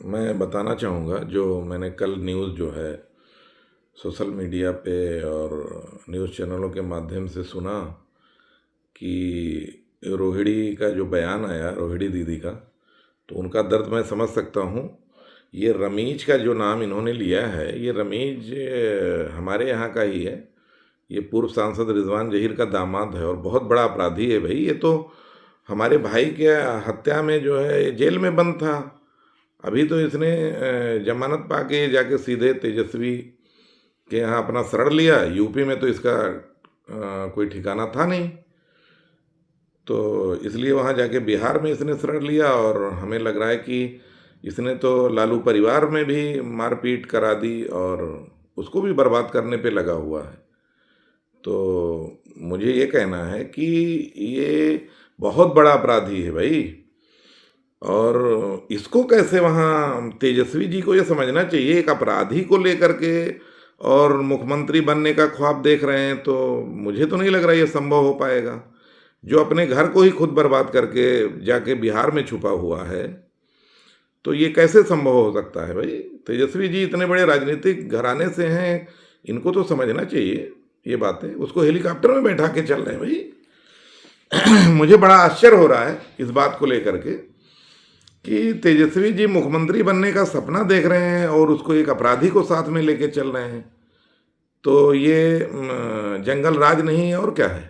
मैं बताना चाहूँगा जो मैंने कल न्यूज़ जो है सोशल मीडिया पे और न्यूज़ चैनलों के माध्यम से सुना कि रोहिणी का जो बयान आया, रोहिणी दीदी का, तो उनका दर्द मैं समझ सकता हूँ। ये रमीज का जो नाम इन्होंने लिया है, ये रमीज हमारे यहाँ का ही है। ये पूर्व सांसद रिजवान जहीर का दामाद है और बहुत बड़ा अपराधी है भाई। ये तो हमारे भाई के हत्या में जो है जेल में बंद था। अभी तो इसने जमानत पाके जाके सीधे तेजस्वी के यहाँ अपना शरण लिया। यूपी में तो इसका कोई ठिकाना था नहीं, तो इसलिए वहाँ जाके बिहार में इसने शरण लिया। और हमें लग रहा है कि इसने तो लालू परिवार में भी मारपीट करा दी और उसको भी बर्बाद करने पे लगा हुआ है। तो मुझे ये कहना है कि ये बहुत बड़ा अपराधी है भाई। और इसको कैसे, वहाँ तेजस्वी जी को ये समझना चाहिए, एक अपराधी को लेकर के और मुख्यमंत्री बनने का ख्वाब देख रहे हैं, तो मुझे तो नहीं लग रहा ये संभव हो पाएगा। जो अपने घर को ही खुद बर्बाद करके जाके बिहार में छुपा हुआ है, तो ये कैसे संभव हो सकता है भाई। तेजस्वी जी इतने बड़े राजनीतिक घराने से हैं, इनको तो समझना चाहिए ये बातें। उसको हेलीकॉप्टर में बैठा के चल रहे हैं भाई। मुझे बड़ा आश्चर्य हो रहा है इस बात को लेकर के कि तेजस्वी जी मुख्यमंत्री बनने का सपना देख रहे हैं और उसको एक अपराधी को साथ में लेके चल रहे हैं। तो ये जंगल राज नहीं है और क्या है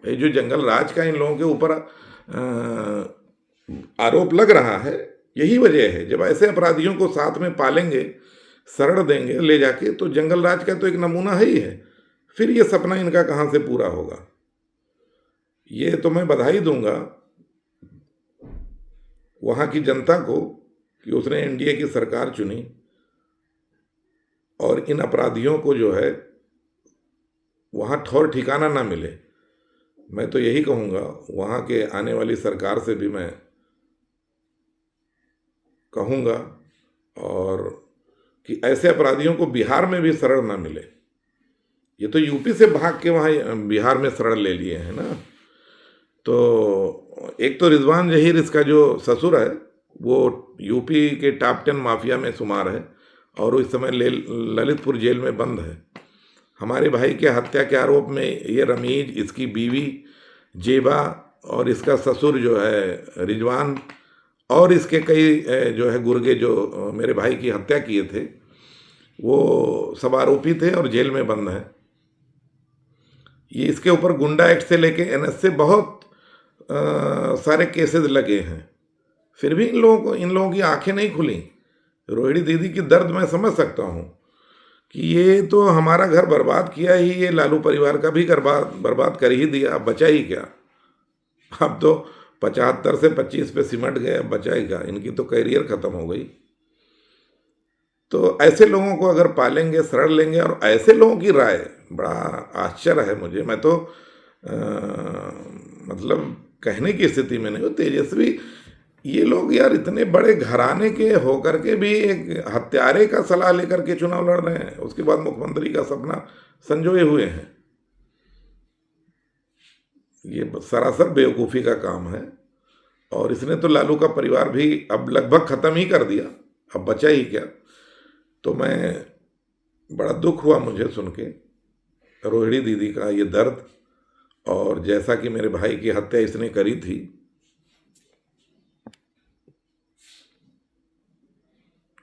भाई। जो जंगल राज का इन लोगों के ऊपर आरोप लग रहा है, यही वजह है। जब ऐसे अपराधियों को साथ में पालेंगे, शरण देंगे ले जाके, तो जंगल राज का तो एक नमूना है ही है। फिर ये सपना इनका कहाँ से पूरा होगा। ये तो मैं बधाई दूंगा वहाँ की जनता को कि उसने एनडीए की सरकार चुनी और इन अपराधियों को जो है वहाँ ठौर ठिकाना ना मिले। मैं तो यही कहूँगा वहाँ के आने वाली सरकार से भी मैं कहूँगा और कि ऐसे अपराधियों को बिहार में भी शरण ना मिले। ये तो यूपी से भाग के वहाँ बिहार में शरण ले लिए हैं ना। तो एक तो रिजवान जहीर, इसका जो ससुर है, वो यूपी के टॉप 10 माफिया में शुमार है और इस समय ललितपुर जेल में बंद है। हमारे भाई के हत्या के आरोप में ये रमीज, इसकी बीवी जेबा और इसका ससुर जो है रिजवान और इसके कई जो है गुर्गे जो मेरे भाई की हत्या किए थे, वो सब आरोपी थे और जेल में बंद हैं। ये इसके ऊपर गुंडा एक्ट से लेके एनएस से बहुत सारे केसेस लगे हैं, फिर भी इन लोगों की आंखें नहीं खुली। रोहिणी दीदी की दर्द मैं समझ सकता हूँ कि ये तो हमारा घर बर्बाद किया ही, ये लालू परिवार का भी घर बर्बाद कर ही दिया। अब बचा ही क्या। अब तो 75 से 25 पे सिमट गए, अब बचा ही क्या। इनकी तो कैरियर खत्म हो गई। तो ऐसे लोगों को अगर पालेंगे, शरण लेंगे, और ऐसे लोगों की राय, बड़ा आश्चर्य है मुझे। मैं तो मतलब कहने की स्थिति में नहीं हूँ। तेजस्वी, ये लोग यार इतने बड़े घराने के होकर के भी एक हत्यारे का सलाह लेकर के चुनाव लड़ रहे हैं, उसके बाद मुख्यमंत्री का सपना संजोए हुए हैं। ये सरासर बेवकूफ़ी का काम है। और इसने तो लालू का परिवार भी अब लगभग ख़त्म ही कर दिया, अब बचा ही क्या। तो मैं, बड़ा दुख हुआ मुझे सुन के रोहिणी दीदी का ये दर्द। और जैसा कि मेरे भाई की हत्या इसने करी थी,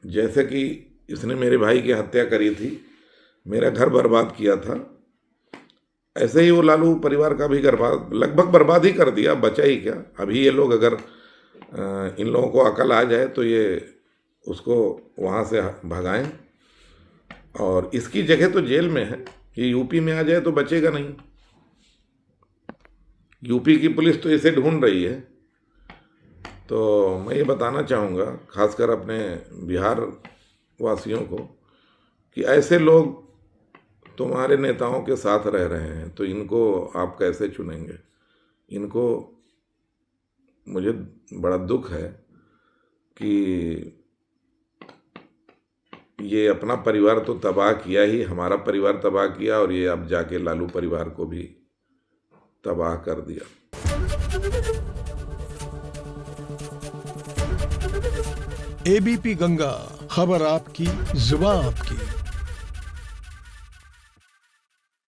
जैसे कि इसने मेरे भाई की हत्या करी थी, मेरा घर बर्बाद किया था, ऐसे ही वो लालू परिवार का भी घर लगभग बर्बाद ही कर दिया, बचा ही क्या। अभी ये लोग अगर इन लोगों को अकल आ जाए तो ये उसको वहाँ से भगाएं। और इसकी जगह तो जेल में है, ये यूपी में आ जाए तो बचेगा नहीं। यूपी की पुलिस तो इसे ढूंढ रही है। तो मैं ये बताना चाहूँगा खासकर अपने बिहार वासियों को कि ऐसे लोग तुम्हारे नेताओं के साथ रह रहे हैं, तो इनको आप कैसे चुनेंगे। इनको, मुझे बड़ा दुख है कि ये अपना परिवार तो तबाह किया ही, हमारा परिवार तबाह किया, और ये अब जाके लालू परिवार को भी तबाह कर दिया। एबीपी गंगा, खबर आपकी, जुबान आपकी।